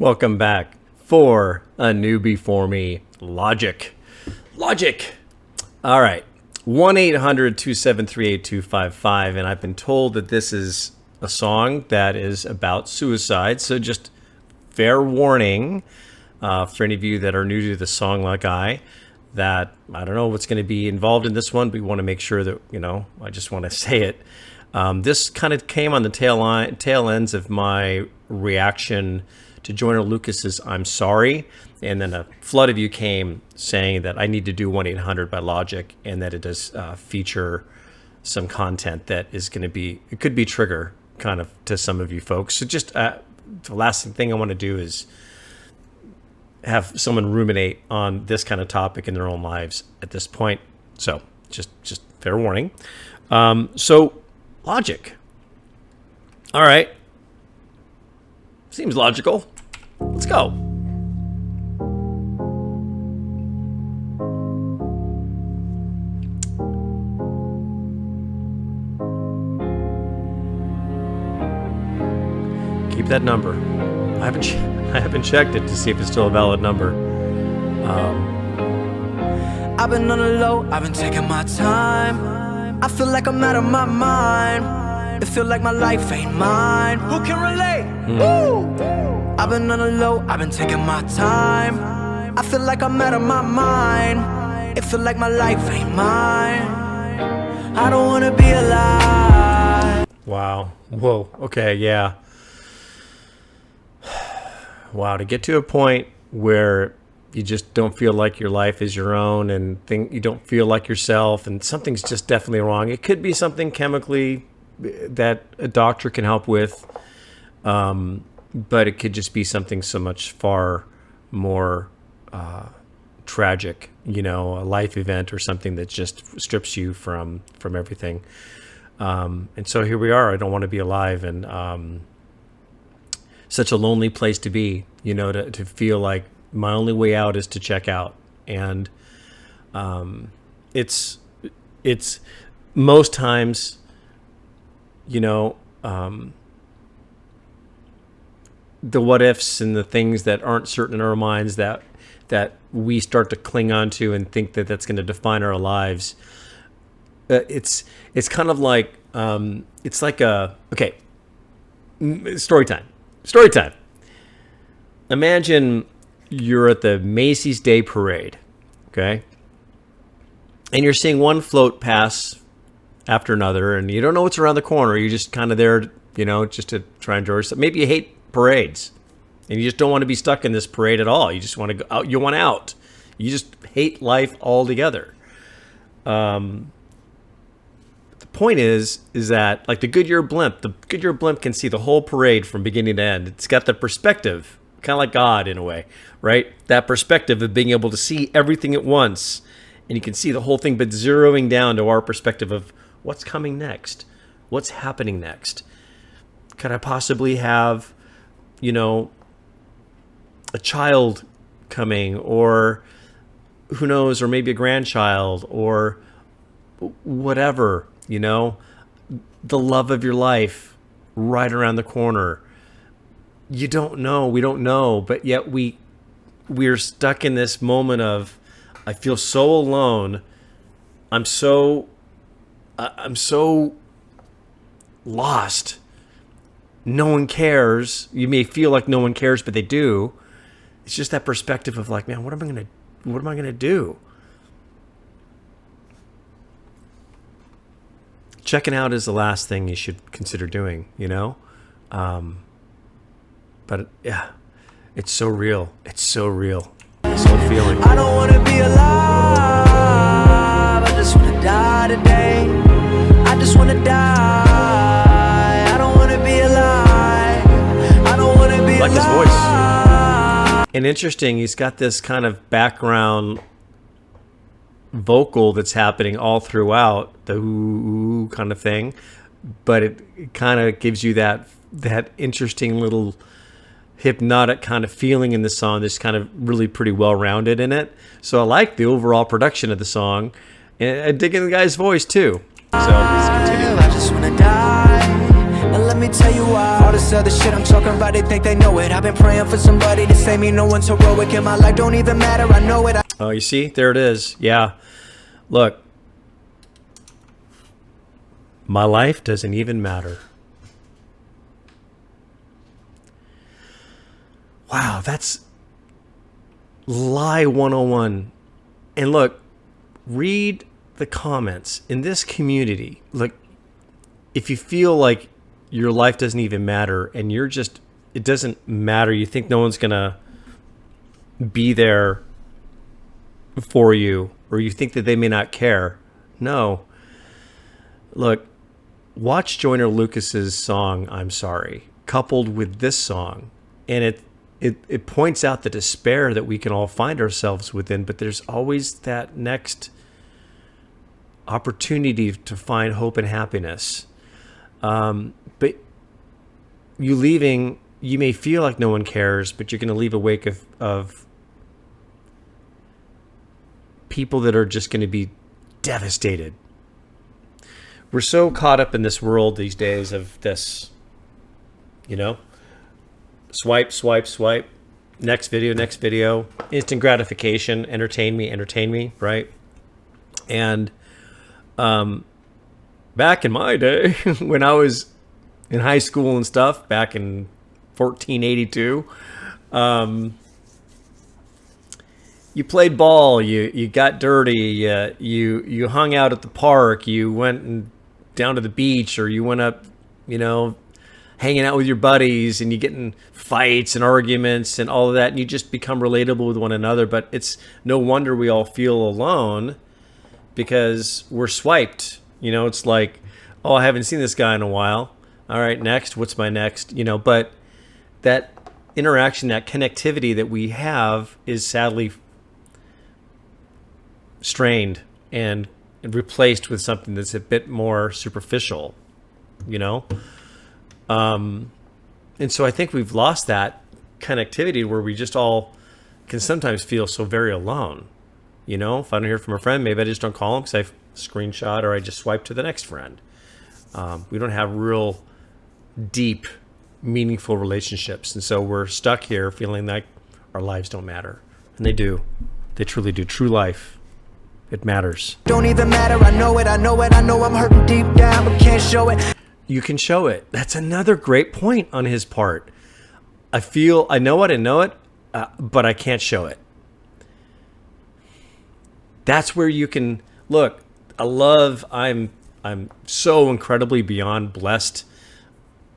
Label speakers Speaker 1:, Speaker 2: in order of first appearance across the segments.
Speaker 1: Welcome back for a newbie for me, Logic. All right, 1-800-273-8255, and I've been told that this is a song that is about suicide, so just fair warning for any of you that are new to the song like that I don't know what's going to be involved in this one, but we want to make sure that, I just want to say it. This kind of came on the tail ends of my reaction to Joyner Lucas's I'm Sorry, and then a flood of you came saying that I need to do 1-800 by Logic, and that it does feature some content that is going to be, it could be trigger kind of to some of you folks. So just the last thing I want to do is have someone ruminate on this kind of topic in their own lives at this point. So just fair warning. So Logic. All right. Seems logical. Let's go. Keep that number. I haven't checked it to see if it's still a valid number.
Speaker 2: I've been on the low, I've been taking my time. I feel like I'm out of my mind. It feel like my life ain't mine. Who can relate? Woo! I've been on the low, I've been taking my time. I feel like I'm out of my mind. It feel like my life ain't mine. I don't wanna be alive.
Speaker 1: Wow. Whoa. Okay, yeah. Wow, to get to a point where you just don't feel like your life is your own and you don't feel like yourself and something's just definitely wrong. It could be something chemically that a doctor can help with, but it could just be something so much far more tragic, a life event or something that just strips you from everything. And so here we are. I don't want to be alive, and such a lonely place to be, to feel like my only way out is to check out. And it's most times, the what ifs and the things that aren't certain in our minds that we start to cling on to and think that that's going to define our lives. It's kind of like, it's like story time. Imagine you're at the Macy's Day Parade, okay? And you're seeing one float pass after another, and you don't know what's around the corner. You're just kind of there, just to try and enjoy. Maybe you hate parades, and you just don't want to be stuck in this parade at all. You just want to go out. You want out. You just hate life altogether. The point is that, like the Goodyear blimp can see the whole parade from beginning to end. It's got the perspective, kind of like God in a way, right? That perspective of being able to see everything at once, and you can see the whole thing, but zeroing down to our perspective of what's coming next, what's happening next. Could I possibly have, a child coming, or who knows, or maybe a grandchild, or whatever, the love of your life right around the corner. You don't know, we don't know, but yet we're stuck in this moment of, I feel so alone. I'm so lost. No one cares. You may feel like no one cares, but they do. It's just that perspective of like, man, what am I gonna do? Checking out is the last thing you should consider doing, but yeah, it's so real. It's so real. This whole feeling.
Speaker 2: I don't wanna be alive. I just wanna die today. I just wanna die. I don't wanna be alive. I don't wanna be alive.
Speaker 1: Like his voice. And interesting, he's got this kind of background vocal that's happening all throughout, the ooh kind of thing, but it kind of gives you that interesting little hypnotic kind of feeling in the song that's kind of really pretty well rounded in it. So I like the overall production of the song, and I dig in the guy's voice too. So let's continue.
Speaker 2: I just wanna die and let me tell you why. All this other shit I'm talking about, they think they know it. I've been praying for somebody to save me, no one's heroic. And my life don't even matter, I know it.
Speaker 1: Oh, you see? There it is. Yeah. Look. My life doesn't even matter. Wow, that's lie 101. And look, read the comments in this community. Look, if you feel like your life doesn't even matter and you're just, it doesn't matter, you think no one's going to be there for you, or you think that they may not care. No. Look, watch Joyner Lucas's song, I'm Sorry, coupled with this song. And it points out the despair that we can all find ourselves within, but there's always that next opportunity to find hope and happiness. But you leaving, you may feel like no one cares, but you're going to leave a wake of people that are just going to be devastated. We're so caught up in this world these days of this, you know, swipe, swipe, swipe, next video, instant gratification, entertain me, right? And back in my day, when I was in high school and stuff, back in 1482, you played ball, you got dirty, you hung out at the park, you went down to the beach, or you went up, you know, hanging out with your buddies, and you get in fights and arguments and all of that, and you just become relatable with one another. But it's no wonder we all feel alone, because we're swiped. You know, it's like, oh, I haven't seen this guy in a while. All right, next, what's my next? You know, but that interaction, that connectivity that we have is sadly strained and replaced with something that's a bit more superficial, you know? And so I think we've lost that connectivity where we just all can sometimes feel so very alone. You know, if I don't hear from a friend, maybe I just don't call them because I screenshot, or I just swipe to the next friend. We don't have real deep, meaningful relationships. And so we're stuck here feeling like our lives don't matter. And they do. They truly do. True life, it matters.
Speaker 2: Don't even matter, I know it, I know I'm hurting deep down, but can't show it.
Speaker 1: You can show it. That's another great point on his part. I know it, but I can't show it. That's where you can look. I'm so incredibly beyond blessed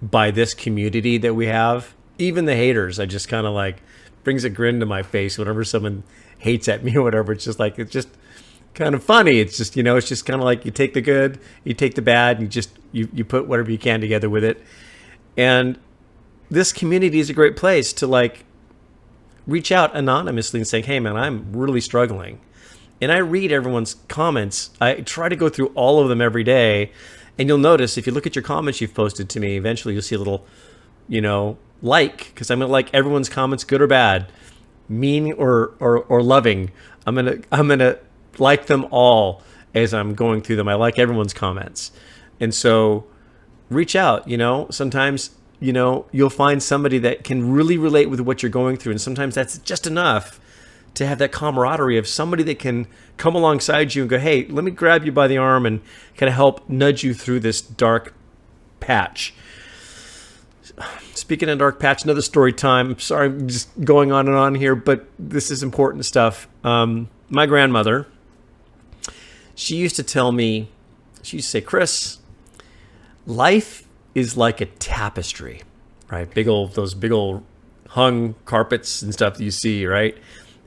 Speaker 1: by this community that we have. Even the haters, I just kind of like brings a grin to my face whenever someone hates at me or whatever. It's just kind of funny. It's just, you know, it's just kind of like you take the good, you take the bad, and you put whatever you can together with it. And this community is a great place to like reach out anonymously and say, hey man, I'm really struggling. And I read everyone's comments. I try to go through all of them every day. And you'll notice if you look at your comments you've posted to me, eventually you'll see a little, you know, like, because I'm going to like everyone's comments, good or bad, mean or loving. I'm going to like them all as I'm going through them. I like everyone's comments. And so reach out, you know, sometimes, you know, you'll find somebody that can really relate with what you're going through. And sometimes that's just enough to have that camaraderie of somebody that can come alongside you and go, hey, let me grab you by the arm and kind of help nudge you through this dark patch. Speaking of dark patch, another story time. I'm sorry, I'm just going on and on here, but this is important stuff. My grandmother, she used to tell me, she used to say, Chris, life is like a tapestry, right? Those big old hung carpets and stuff that you see, right?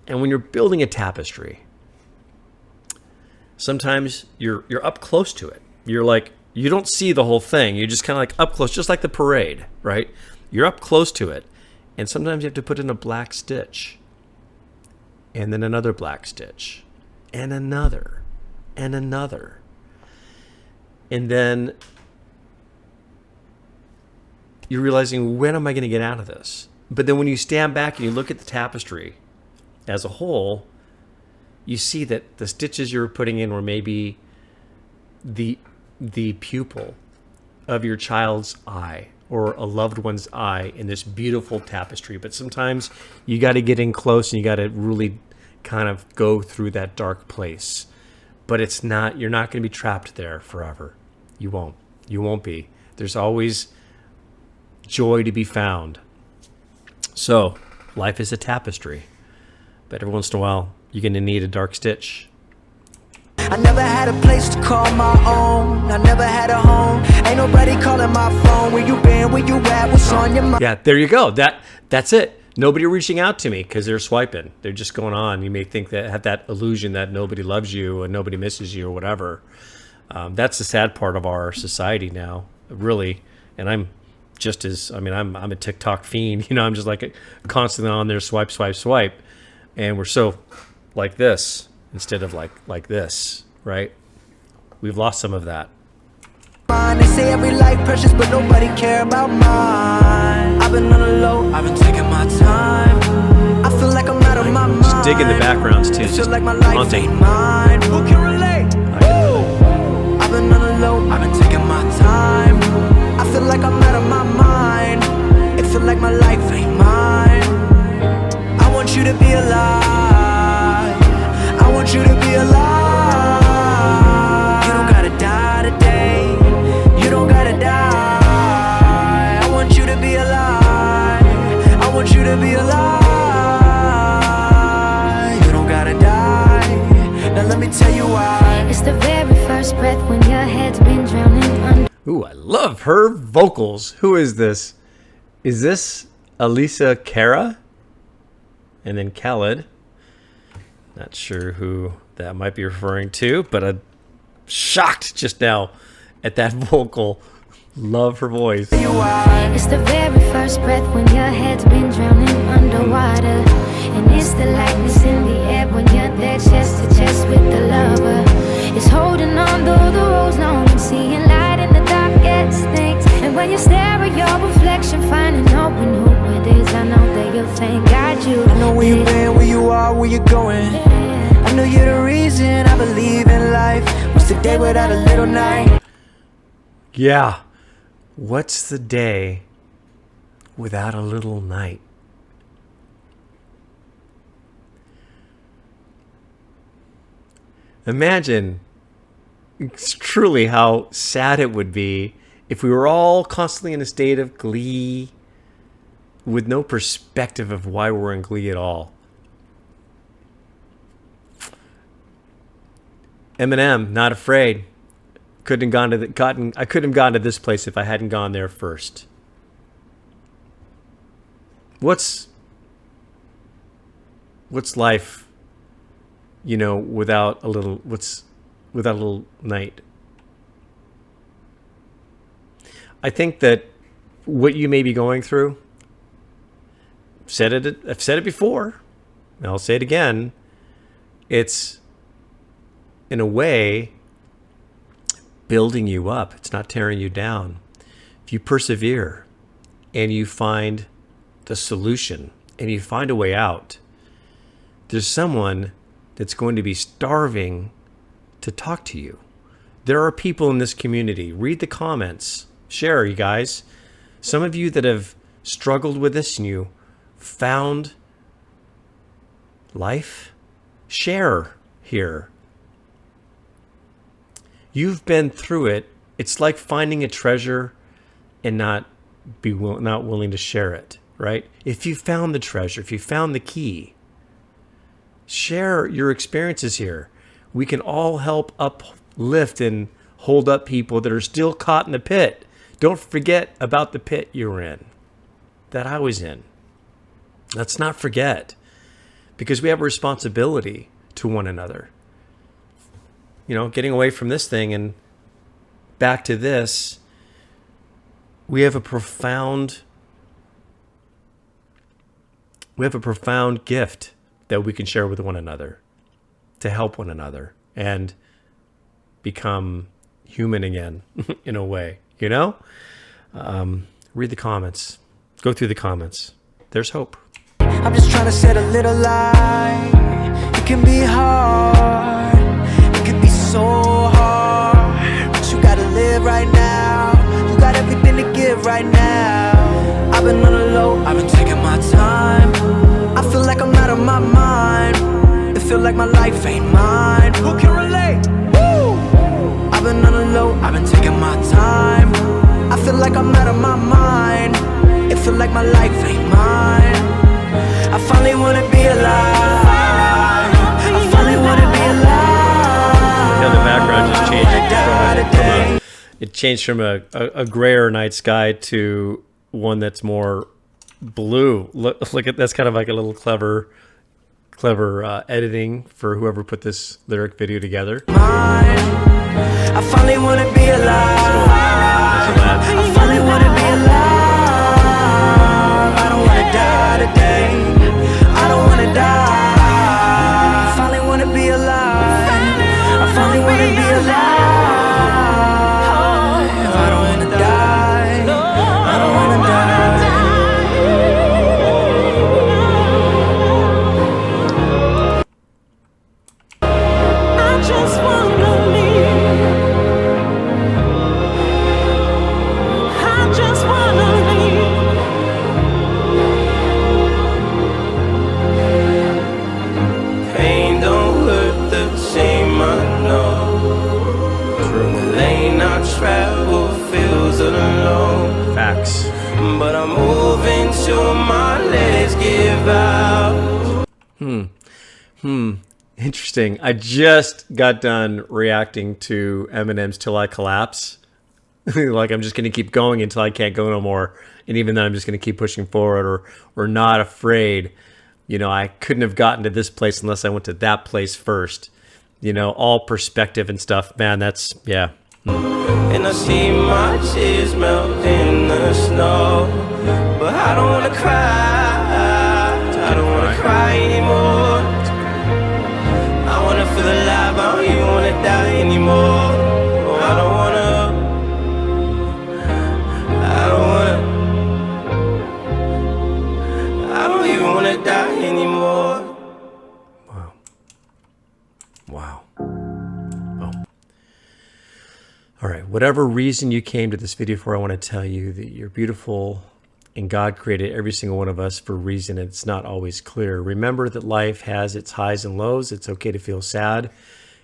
Speaker 1: And when you're building a tapestry, sometimes you're up close to it. You're like, you don't see the whole thing. You're just kind of like up close, just like the parade, right? You're up close to it. And sometimes you have to put in a black stitch, and then another black stitch, and another, and another. And then you're realizing, when am I going to get out of this? But then when you stand back and you look at the tapestry as a whole, you see that the stitches you were putting in were maybe the pupil of your child's eye, or a loved one's eye in this beautiful tapestry. But sometimes you got to get in close and you got to really kind of go through that dark place. But it's not, you're not going to be trapped there forever. You won't. You won't be. There's always joy to be found. So life is a tapestry. But every once in a while, you're going to need a dark stitch.
Speaker 2: I never had a place to call my own. I never had a home. Ain't nobody calling my phone. Where you been? Where you at? What's on your mind?
Speaker 1: Yeah, there you go. That's it. Nobody reaching out to me because they're swiping. They're just going on. You may think that, have that illusion that nobody loves you and nobody misses you or whatever. That's the sad part of our society now, really. And I'm just as, I mean, I'm a TikTok fiend. You know, I'm just like constantly on there, swipe, swipe, swipe. And we're so like this instead of like this, right? We've lost some of that.
Speaker 2: They say every life precious, but nobody care about mine. I've been on the low, I've been taking my time. I feel like I'm out of my mind.
Speaker 1: Just dig in the backgrounds too.
Speaker 2: It feels
Speaker 1: Just
Speaker 2: like my life
Speaker 1: haunting.
Speaker 2: ain't mine. Who can relate? I've been on the low, I've been taking my time. I feel like I'm out of my mind. It feels like my life ain't mine. I want you to be alive. I want you to be alive. You don't gotta die today. You don't gotta die. I want you to be alive. I want you to be alive. You don't gotta die. Now let me tell you why.
Speaker 3: It's the very first breath when your head's been drowning under.
Speaker 1: Ooh, I love her vocals. Who is this? Is this Elisa Cara? And then Khaled. Not sure who that might be referring to, but I'm shocked just now at that vocal. Love her voice.
Speaker 3: It's the very first breath when your head's been drowning underwater. And it's the lightness in the air when you're there chest to chest with the lover. It's holding on though the road's long and seeing light in the darkest things. And when you stare at your reflection, finding out when who it is, I know that you'll thank God you.
Speaker 2: I know where you've been, where you are, where you're going. I know you're the reason I believe in life. What's the day without a little night?
Speaker 1: Yeah. What's the day without a little night? Imagine truly how sad it would be if we were all constantly in a state of glee with no perspective of why we're in glee at all. Eminem, Not Afraid. I couldn't have gone to this place if I hadn't gone there first. What's life, without a little night? I think that what you may be going through, I've said it before, and I'll say it again, it's in a way building you up. It's not tearing you down. If you persevere and you find the solution and you find a way out, there's someone that's going to be starving to talk to you. There are people in this community. Read the comments. Share, you guys. Some of you that have struggled with this and you found life, share here. You've been through it. It's like finding a treasure and not willing to share it, right? If you found the treasure, if you found the key, share your experiences here. We can all help uplift and hold up people that are still caught in the pit. Don't forget about the pit you were in, that I was in. Let's not forget, because we have a responsibility to one another. Getting away from this thing and back to this, we have a profound gift that we can share with one another to help one another and become human again in a way, Read the comments. Go through the comments. There's hope.
Speaker 2: I'm just trying to set a little light. It can be hard. It can be so hard. But you gotta live right now. You got everything to give right now. life ain't mine. Who can relate? Woo! I've been on the low, I've been taking my time. I feel like I'm out of my mind. It feel like my life ain't mine. I finally wanna be alive. I finally wanna be alive.
Speaker 1: Yeah, the background just changed it changed from a grayer night sky to one that's more blue. Look at that's kind of like a little clever editing for whoever put this lyric video together.
Speaker 2: I finally wanna be alive. I finally wanna be alive. I don't wanna die today. I don't wanna die. I finally wanna be alive. I finally wanna be alive. I don't wanna die. I don't wanna die. I just wanna live. I just wanna live. Pain don't hurt the same, I know. The lane I travel feels alone.
Speaker 1: Facts.
Speaker 2: But I'm moving till my legs give out.
Speaker 1: Interesting. I just got done reacting to Eminem's Till I Collapse. Like I'm just going to keep going until I can't go no more. And even then I'm just going to keep pushing forward or not afraid. You know, I couldn't have gotten to this place unless I went to that place first. You know, all perspective and stuff. Man, that's, yeah.
Speaker 2: And I see my tears melt in the snow. But I don't wanna cry. I don't wanna cry anymore. I wanna feel alive. I don't even wanna die anymore. Oh, I don't wanna. I don't even wanna die anymore.
Speaker 1: Wow. Oh. All right. Whatever reason you came to this video for, I want to tell you that you're beautiful and God created every single one of us for a reason. It's not always clear. Remember that life has its highs and lows. It's okay to feel sad.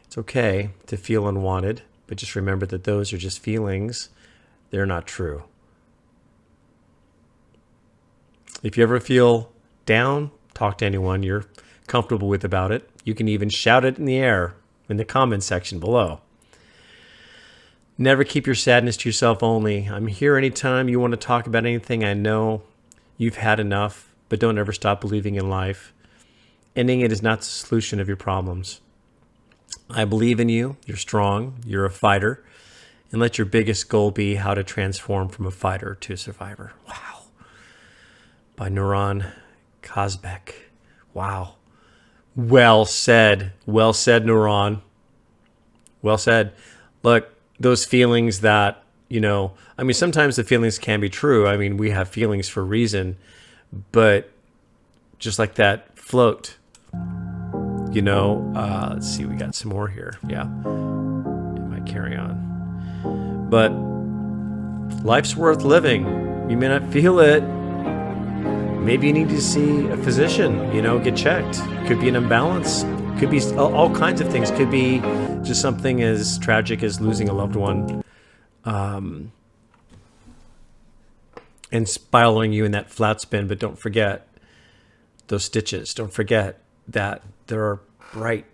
Speaker 1: It's okay to feel unwanted. But just remember that those are just feelings. They're not true. If you ever feel down, talk to anyone you're comfortable with about it. You can even shout it in the air in the comment section below. Never keep your sadness to yourself only. I'm here anytime you want to talk about anything. I know you've had enough, but don't ever stop believing in life. Ending it is not the solution of your problems. I believe in you. You're strong. You're a fighter. And let your biggest goal be how to transform from a fighter to a survivor. Wow. By Nuran Kazbek. Wow. Well said. Well said, Nuran. Well said. Look, those feelings that, you know, I mean, sometimes the feelings can be true. I mean, we have feelings for a reason, but just like that float, you know, let's see, we got some more here. Yeah. It might carry on. But life's worth living. You may not feel it. Maybe you need to see a physician, you know, get checked. Could be an imbalance. Could be all kinds of things. Could be just something as tragic as losing a loved one and spiraling you in that flat spin. But don't forget those stitches. Don't forget that there are bright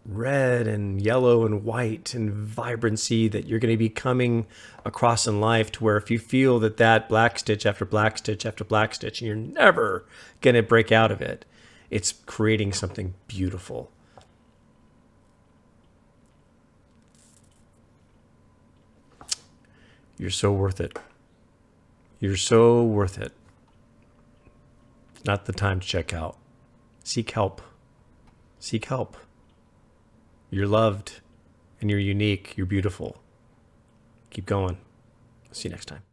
Speaker 1: red and yellow and white and vibrancy that you're going to be coming across in life, to where if you feel that black stitch after black stitch after black stitch and you're never going to break out of it, it's creating something beautiful. You're so worth it. You're so worth it. Not the time to check out. Seek help. Seek help. You're loved and you're unique. You're beautiful. Keep going. See you next time.